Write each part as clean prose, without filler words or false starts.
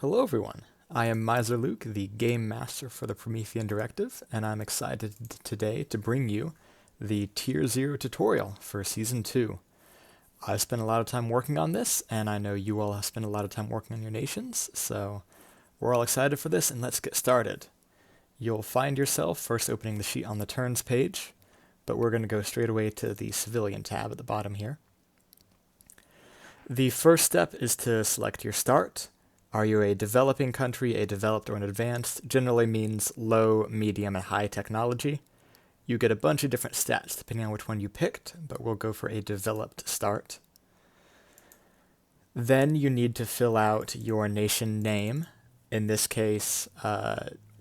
Hello everyone, I am Miser Luke, the Game Master for the Promethean Directive, and I'm excited today to bring you the Tier 0 tutorial for Season 2. I've spent a lot of time working on this, and I know you all have spent a lot of time working on your nations, so we're all excited for this, and let's get started. You'll find yourself first opening the sheet on the Turns page, but we're going to go straight away to the Civilian tab at the bottom here. The first step is to select your start. Are you a developing country, a developed, or an advanced? Generally means low, medium, and high technology. You get a bunch of different stats depending on which one you picked, but we'll go for a developed start. Then you need to fill out your nation name. In this case,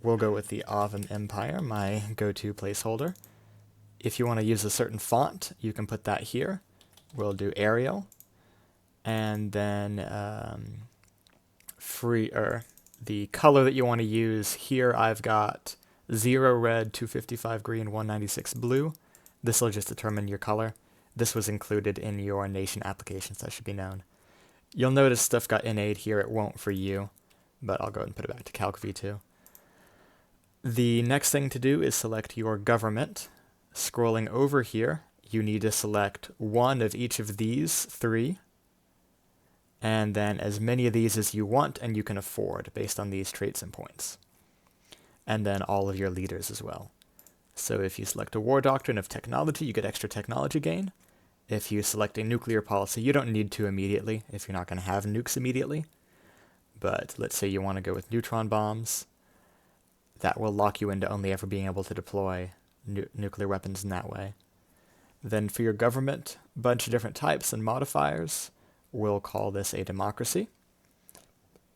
we'll go with the Avon Empire, my go-to placeholder. If you want to use a certain font, you can put that here. We'll do Arial. And then the color that you want to use here, I've got 0 red, 255 green, 196 blue. This will just determine your color. This was included in your nation applications, that should be known. You'll notice stuff got NA'd here, it won't for you, but I'll go ahead and put it back to Calc V2. The next thing to do is select your government. Scrolling over here, you need to select one of each of these three, and then as many of these as you want and you can afford based on these traits and points. And then all of your leaders as well. So if you select a war doctrine of technology, you get extra technology gain. If you select a nuclear policy, you don't need to immediately if you're not going to have nukes immediately. But let's say you want to go with neutron bombs. That will lock you into only ever being able to deploy nuclear weapons in that way. Then for your government, a bunch of different types and modifiers. We'll call this a democracy.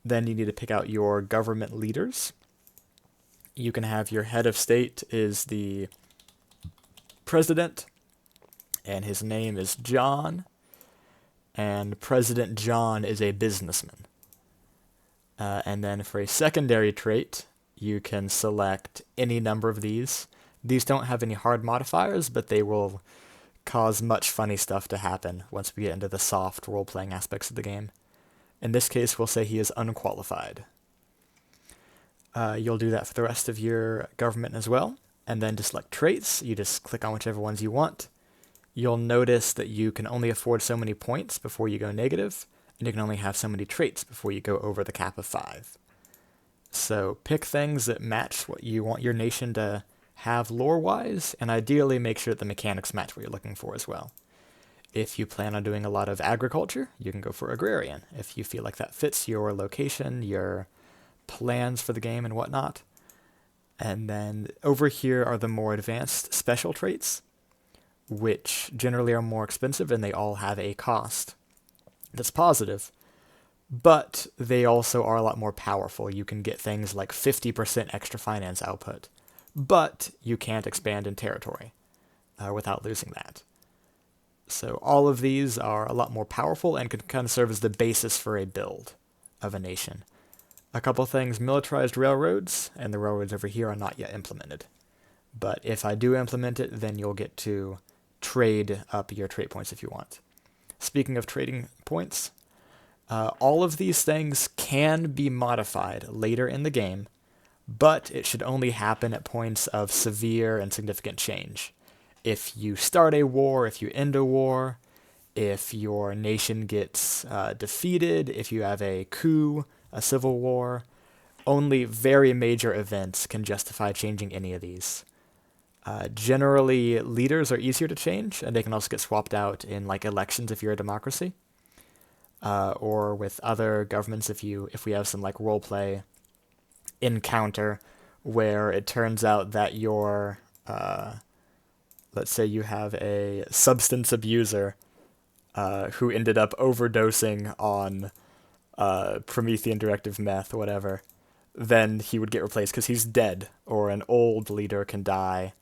Then you need to pick out your government leaders. You can have your head of state is the president, and his name is John, and President John is a businessman. And then for a secondary trait, you can select any number of these. These don't have any hard modifiers, but they will cause much funny stuff to happen once we get into the soft role-playing aspects of the game. In this case, we'll say he is unqualified. You'll do that for the rest of your government as well. And then to select traits, you just click on whichever ones you want. You'll notice that you can only afford so many points before you go negative, and you can only have so many traits before you go over the cap of 5. So pick things that match what you want your nation to have lore-wise, and ideally make sure that the mechanics match what you're looking for as well. If you plan on doing a lot of agriculture, you can go for agrarian, if you feel like that fits your location, your plans for the game and whatnot. And then over here are the more advanced special traits, which generally are more expensive and they all have a cost that's positive, but they also are a lot more powerful. You can get things like 50% extra finance output, but you can't expand in territory without losing that. So all of these are a lot more powerful and can kind of serve as the basis for a build of a nation. A couple things, militarized railroads, and the railroads over here are not yet implemented. But if I do implement it, then you'll get to trade up your trait points if you want. Speaking of trading points, all of these things can be modified later in the game, but it should only happen at points of severe and significant change. If you start a war, if you end a war, if your nation gets defeated, if you have a coup, a civil war, only very major events can justify changing any of these. Generally, leaders are easier to change, and they can also get swapped out in like elections if you're a democracy, or with other governments if we have some like role play encounter where it turns out that your let's say you have a substance abuser who ended up overdosing on Promethean Directive meth, whatever, then he would get replaced because he's dead, or an old leader can die,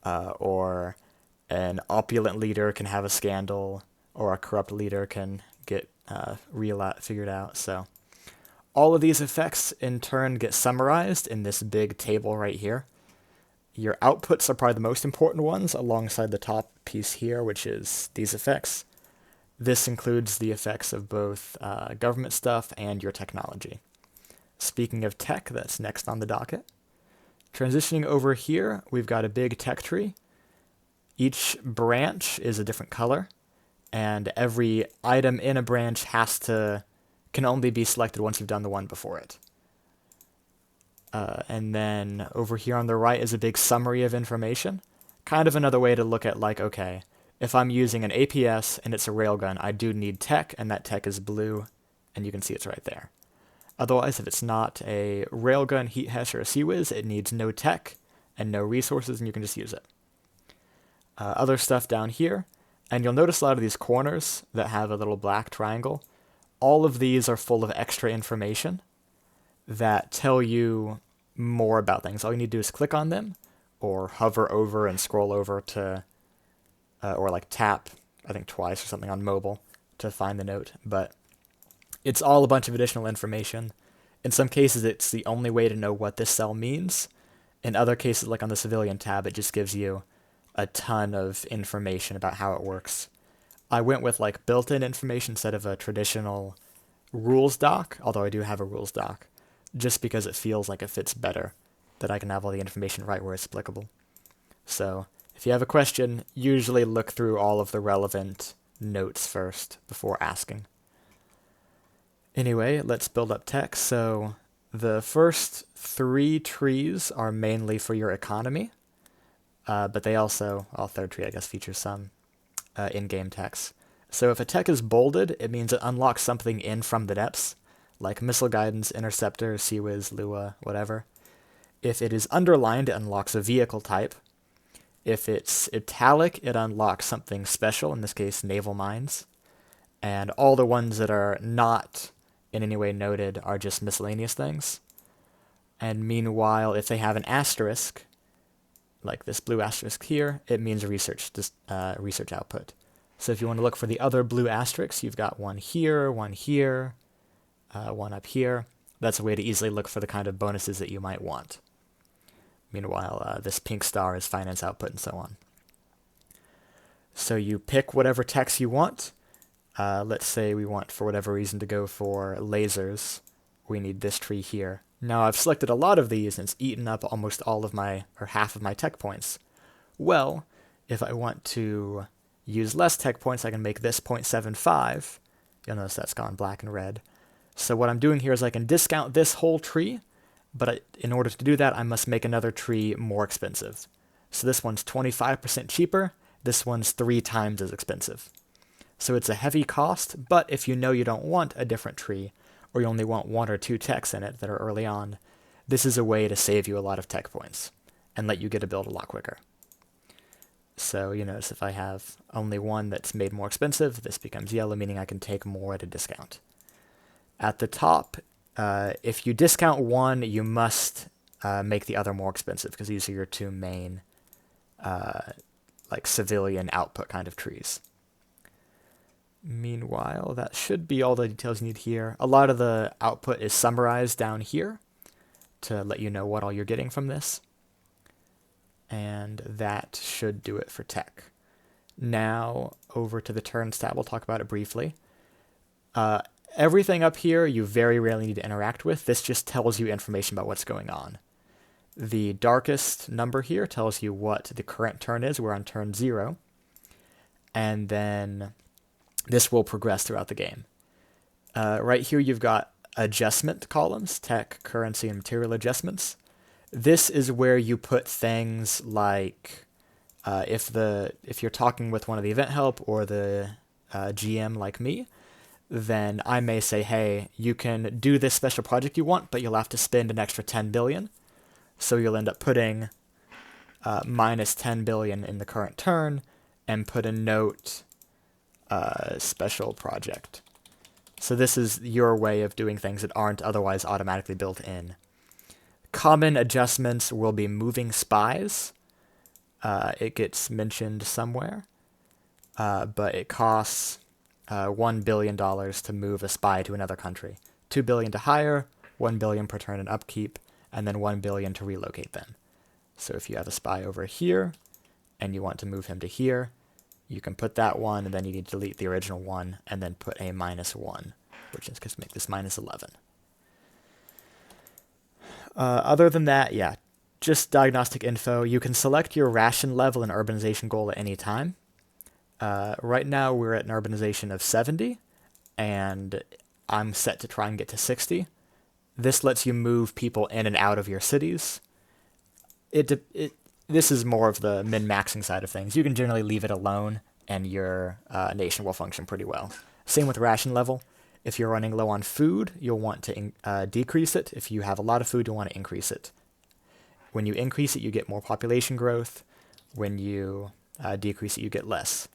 or an opulent leader can have a scandal, or a corrupt leader can get figured out. So all of these effects in turn get summarized in this big table right here. Your outputs are probably the most important ones alongside the top piece here, which is these effects. This includes the effects of both government stuff and your technology. Speaking of tech, that's next on the docket. Transitioning over here, we've got a big tech tree. Each branch is a different color, and every item in a branch can only be selected once you've done the one before it. And then over here on the right is a big summary of information. Kind of another way to look at, like, okay, if I'm using an APS and it's a railgun, I do need tech, and that tech is blue, and you can see it's right there. Otherwise, if it's not a railgun, heat hash, or a CWIZ, it needs no tech and no resources, and you can just use it. Other stuff down here, and you'll notice a lot of these corners that have a little black triangle. All of these are full of extra information that tell you more about things. All you need to do is click on them, or hover over and scroll over to, or like tap, I think twice or something on mobile to find the note. But it's all a bunch of additional information. In some cases, it's the only way to know what this cell means. In other cases, like on the civilian tab, it just gives you a ton of information about how it works. I went with like built-in information instead of a traditional rules doc, although I do have a rules doc, just because it feels like it fits better, that I can have all the information right where it's applicable. So if you have a question, usually look through all of the relevant notes first before asking. Anyway, let's build up tech. So the first 3 trees are mainly for your economy, but they also, third tree I guess, features some in-game techs. So if a tech is bolded, it means it unlocks something in from the depths, like missile guidance, interceptor, CWIZ, Lua, whatever. If it is underlined, it unlocks a vehicle type. If it's italic, it unlocks something special, in this case naval mines. And all the ones that are not in any way noted are just miscellaneous things. And meanwhile, if they have an asterisk, like this blue asterisk here, it means research output. So if you want to look for the other blue asterisks, you've got one here, one up here. That's a way to easily look for the kind of bonuses that you might want. Meanwhile, this pink star is finance output and so on. So you pick whatever text you want. Let's say we want, for whatever reason, to go for lasers. We need this tree here. Now I've selected a lot of these and it's eaten up almost all of my, or half of my tech points. Well, if I want to use less tech points, I can make this 0.75. You'll notice that's gone black and red. So what I'm doing here is I can discount this whole tree, but in order to do that, I must make another tree more expensive. So this one's 25% cheaper, this one's 3 times as expensive. So it's a heavy cost, but if you know you don't want a different tree, or you only want 1 or 2 techs in it that are early on, this is a way to save you a lot of tech points, and let you get a build a lot quicker. So you notice if I have only one that's made more expensive, this becomes yellow, meaning I can take more at a discount. At the top, if you discount one, you must make the other more expensive, because these are your 2 main like civilian output kind of trees. Meanwhile, that should be all the details you need here. A lot of the output is summarized down here to let you know what all you're getting from this. And that should do it for tech. Now, over to the turns tab, we'll talk about it briefly. Everything up here you very rarely need to interact with. This just tells you information about what's going on. The darkest number here tells you what the current turn is. We're on turn 0. And then this will progress throughout the game. Right here you've got adjustment columns, tech, currency, and material adjustments. This is where you put things like if you're talking with one of the event help or the GM like me, then I may say, hey, you can do this special project you want, but you'll have to spend an extra 10 billion. So you'll end up putting minus 10 billion in the current turn and put a note special project. So this is your way of doing things that aren't otherwise automatically built in. Common adjustments will be moving spies. It gets mentioned somewhere, but it costs $1 billion to move a spy to another country. $2 billion to hire, $1 billion per turn in upkeep, and then $1 billion to relocate them. So if you have a spy over here, and you want to move him to here, you can put that one, and then you need to delete the original one, and then put a -1, which is going to make this -11. Other than that, yeah, just diagnostic info. You can select your ration level and urbanization goal at any time. Right now, we're at an urbanization of 70, and I'm set to try and get to 60. This lets you move people in and out of your cities. This is more of the min-maxing side of things. You can generally leave it alone, and your nation will function pretty well. Same with ration level. If you're running low on food, you'll want to decrease it. If you have a lot of food, you'll want to increase it. When you increase it, you get more population growth. When you decrease it, you get less.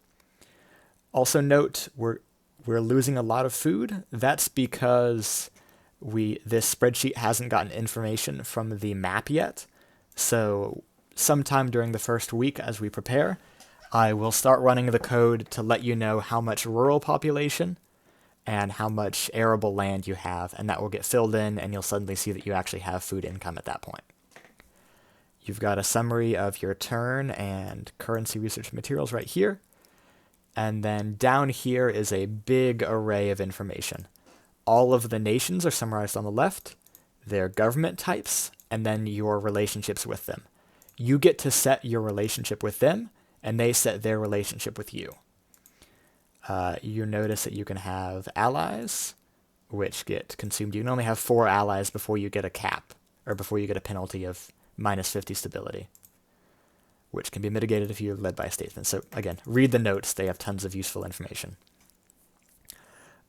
Also note, we're losing a lot of food. That's because this spreadsheet hasn't gotten information from the map yet. So sometime during the first week as we prepare, I will start running the code to let you know how much rural population and how much arable land you have, and that will get filled in, and you'll suddenly see that you actually have food income at that point. You've got a summary of your turn and currency research materials right here. And then down here is a big array of information. All of the nations are summarized on the left, their government types, and then your relationships with them. You get to set your relationship with them, and they set their relationship with you. You notice that you can have allies, which get consumed. You can only have 4 allies before you get a cap, or before you get a penalty of minus 50 stability, which can be mitigated if you're led by a statesman. So again, read the notes. They have tons of useful information.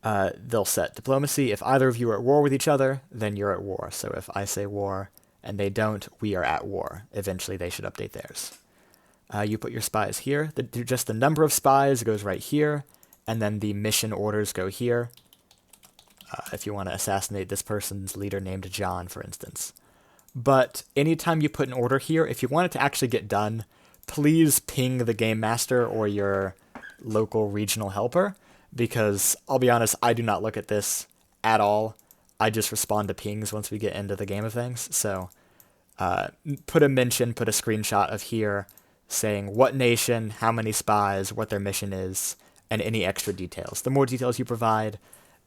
They'll set diplomacy. If either of you are at war with each other, then you're at war. So if I say war and they don't, we are at war. Eventually they should update theirs. You put your spies here. Just the number of spies goes right here, and then the mission orders go here. If you want to assassinate this person's leader named John, for instance. But anytime you put an order here, if you want it to actually get done, please ping the game master or your local regional helper, because I'll be honest, I do not look at this at all. I just respond to pings once we get into the game of things. So put a mention, put a screenshot of here saying what nation, how many spies, what their mission is, and any extra details. The more details you provide,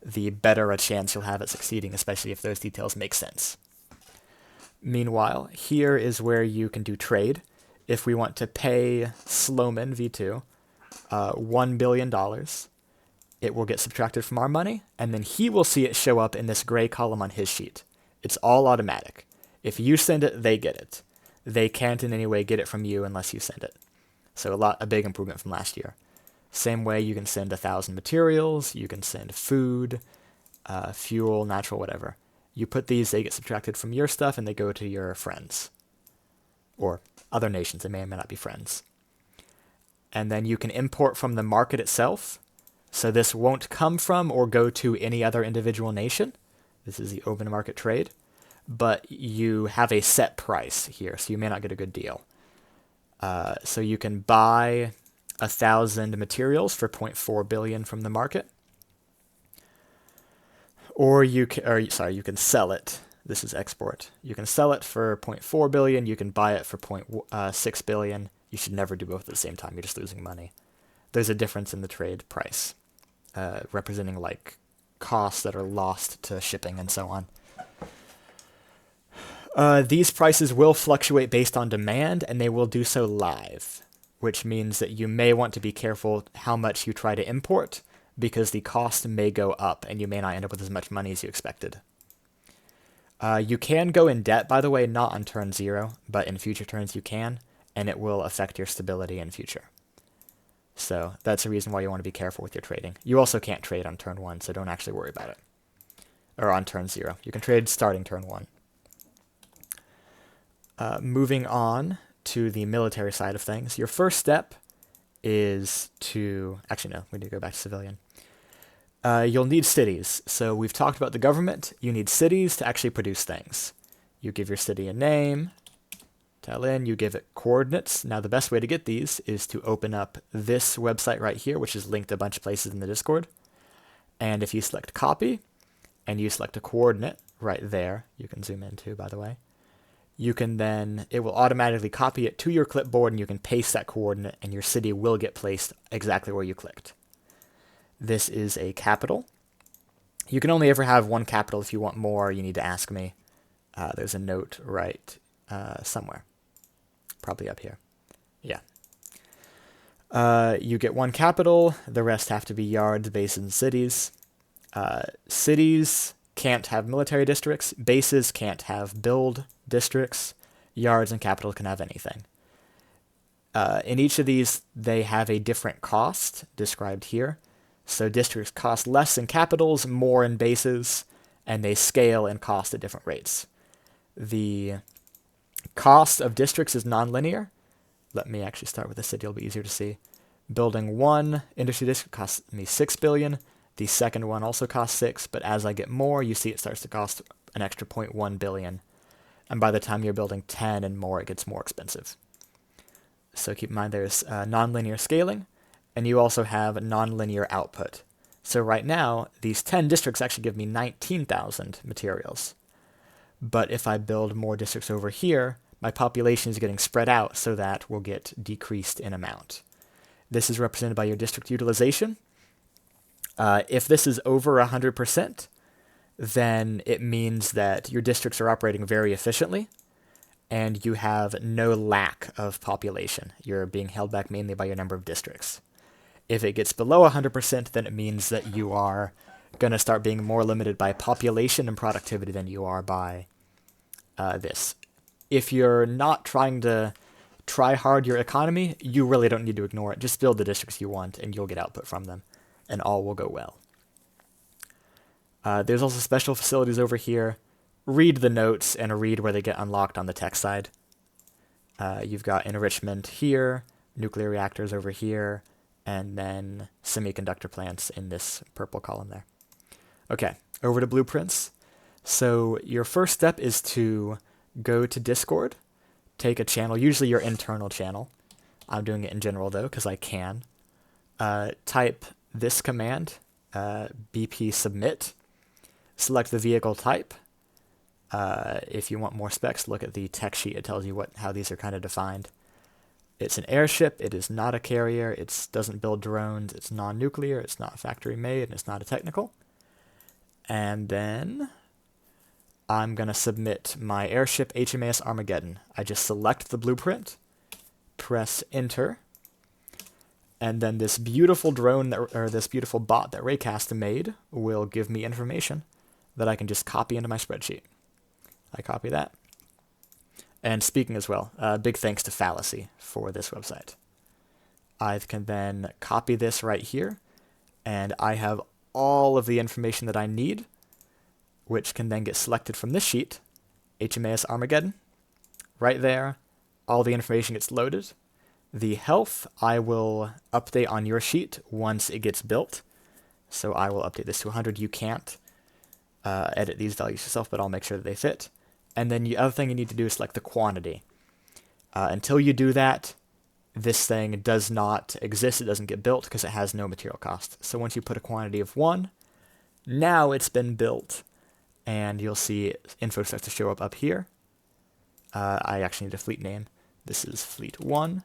the better a chance you'll have at succeeding, especially if those details make sense. Meanwhile, here is where you can do trade. If we want to pay Sloman V2 $1 billion, it will get subtracted from our money, and then he will see it show up in this gray column on his sheet. It's all automatic. If you send it, they get it. They can't in any way get it from you unless you send it. So a big improvement from last year. Same way you can send 1,000 materials, you can send food, fuel, natural, whatever. You put these, they get subtracted from your stuff, and they go to your friends. Or other nations, they may or may not be friends. And then you can import from the market itself. So this won't come from or go to any other individual nation. This is the open market trade. But you have a set price here, so you may not get a good deal. So you can buy 1,000 materials for 0.4 billion from the market. Or you can sell it. This is export. You can sell it for 0.4 billion. You can buy it for 0.6 billion. You should never do both at the same time. You're just losing money. There's a difference in the trade price, representing like costs that are lost to shipping and so on. These prices will fluctuate based on demand, and they will do so live, which means that you may want to be careful how much you try to import, because the cost may go up and you may not end up with as much money as you expected. You can go in debt, by the way, not on turn 0, but in future turns you can, and it will affect your stability in future. So that's a reason why you want to be careful with your trading. You also can't trade on turn 1, so don't actually worry about it. Or on turn 0. You can trade starting turn 1. Moving on to the military side of things, your first step is to... Actually, no, we need to go back to civilian. You'll need cities. So we've talked about the government. You need cities to actually produce things. You give your city a name, tell in, you give it coordinates. Now the best way to get these is to open up this website right here, which is linked a bunch of places in the Discord. And if you select copy, and you select a coordinate right there, you can zoom in too, by the way, you can then, it will automatically copy it to your clipboard, and you can paste that coordinate, and your city will get placed exactly where you clicked. This is a capital. You can only ever have one capital. If you want more, you need to ask me. There's a note right somewhere, probably up here. Yeah. You get one capital. The rest have to be yards, bases, and cities. Cities can't have military districts. Bases can't have build districts. Yards and capital can have anything. In each of these, they have a different cost described here. So districts cost less in capitals, more in bases, and they scale and cost at different rates. The cost of districts is nonlinear. Let me actually start with the city, it'll be easier to see. Building one industry district costs me 6 billion. The second one also costs 6, but as I get more, you see it starts to cost an extra 0.1 billion. And by the time you're building 10 and more, it gets more expensive. So keep in mind there's nonlinear scaling, and you also have nonlinear output. So right now, these 10 districts actually give me 19,000 materials. But if I build more districts over here, my population is getting spread out, so that will get decreased in amount. This is represented by your district utilization. If this is over 100%, then it means that your districts are operating very efficiently, and you have no lack of population. You're being held back mainly by your number of districts. If it gets below 100%, then it means that you are going to start being more limited by population and productivity than you are by this. If you're not trying to try hard your economy, you really don't need to ignore it. Just build the districts you want, and you'll get output from them, and all will go well. There's also special facilities over here. Read the notes and read where they get unlocked on the tech side. You've got enrichment here, nuclear reactors over here, and then semiconductor plants in this purple column there. Okay, over to blueprints. So your first step is to go to Discord, take a channel, usually your internal channel. I'm doing it in general though, because I can. Type this command, bp submit, select the vehicle type. If you want more specs, look at the tech sheet. It tells you how these are kind of defined. It's an airship. It is not a carrier. It doesn't build drones. It's non-nuclear. It's not factory made, and it's not a technical. And then I'm going to submit my airship HMAS Armageddon. I just select the blueprint, press enter, and then this beautiful drone, or this beautiful bot that Raycast made will give me information that I can just copy into my spreadsheet. I copy that. And speaking as well, big thanks to Fallacy for this website. I can then copy this right here, and I have all of the information that I need, which can then get selected from this sheet, HMAS Armageddon. Right there, all the information gets loaded. The health I will update on your sheet once it gets built. So I will update this to 100. You can't edit these values yourself, but I'll make sure that they fit. And then the other thing you need to do is select the quantity. Until you do that, this thing does not exist. It doesn't get built because it has no material cost. So once you put a quantity of 1, now it's been built. And you'll see info starts to show up here. I actually need a fleet name. This is Fleet 1.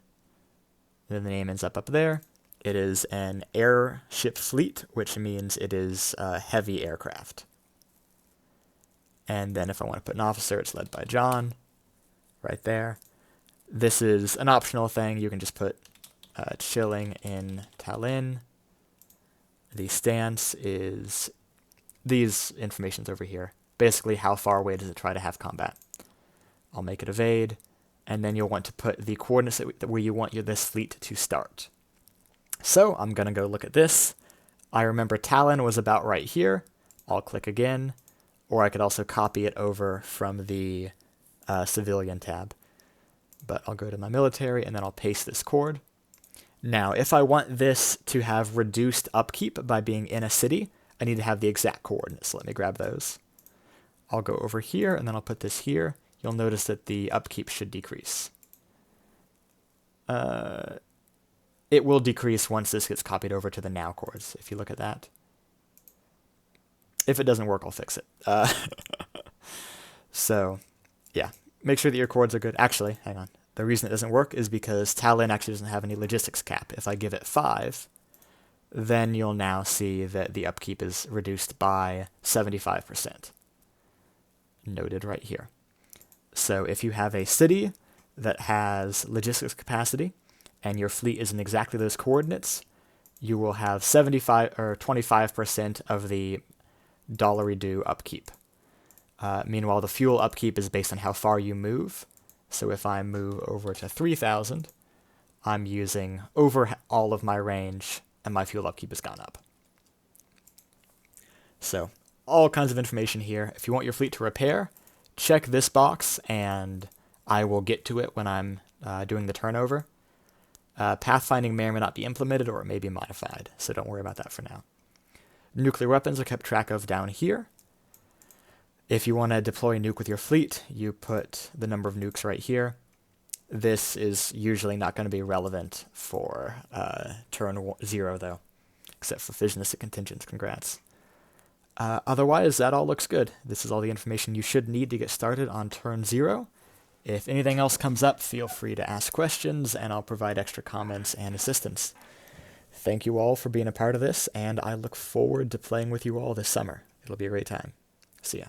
Then the name ends up there. It is an airship fleet, which means it is heavy aircraft. And then if I want to put an officer, it's led by John, right there. This is an optional thing. You can just put chilling in Tallinn. The stance is these information's over here. Basically, how far away does it try to have combat? I'll make it evade, and then you'll want to put the coordinates where you want this fleet to start. So I'm going to go look at this. I remember Tallinn was about right here. I'll click again. Or I could also copy it over from the civilian tab. But I'll go to my military, and then I'll paste this chord. Now, if I want this to have reduced upkeep by being in a city, I need to have the exact coordinates. So let me grab those. I'll go over here, and then I'll put this here. You'll notice that the upkeep should decrease. It will decrease once this gets copied over to the now chords, if you look at that. If it doesn't work, I'll fix it. So, yeah, make sure that your chords are good. Actually, hang on. The reason it doesn't work is because Tallinn actually doesn't have any logistics cap. If I give it 5, then you'll now see that the upkeep is reduced by 75%. noted right here. So if you have a city that has logistics capacity and your fleet is in exactly those coordinates, you will have 75 or 25% of the dollary due upkeep. Meanwhile, the fuel upkeep is based on how far you move. So if I move over to 3,000, I'm using over all of my range, and my fuel upkeep has gone up. So all kinds of information here. If you want your fleet to repair, check this box, and I will get to it when I'm doing the turnover. Pathfinding may or may not be implemented, or it may be modified, so don't worry about that for now. Nuclear weapons are kept track of down here. If you want to deploy a nuke with your fleet, you put the number of nukes right here. This is usually not going to be relevant for turn 0, though, except for fissionistic contingents. Congrats. Otherwise, that all looks good. This is all the information you should need to get started on turn 0. If anything else comes up, feel free to ask questions, and I'll provide extra comments and assistance. Thank you all for being a part of this, and I look forward to playing with you all this summer. It'll be a great time. See ya.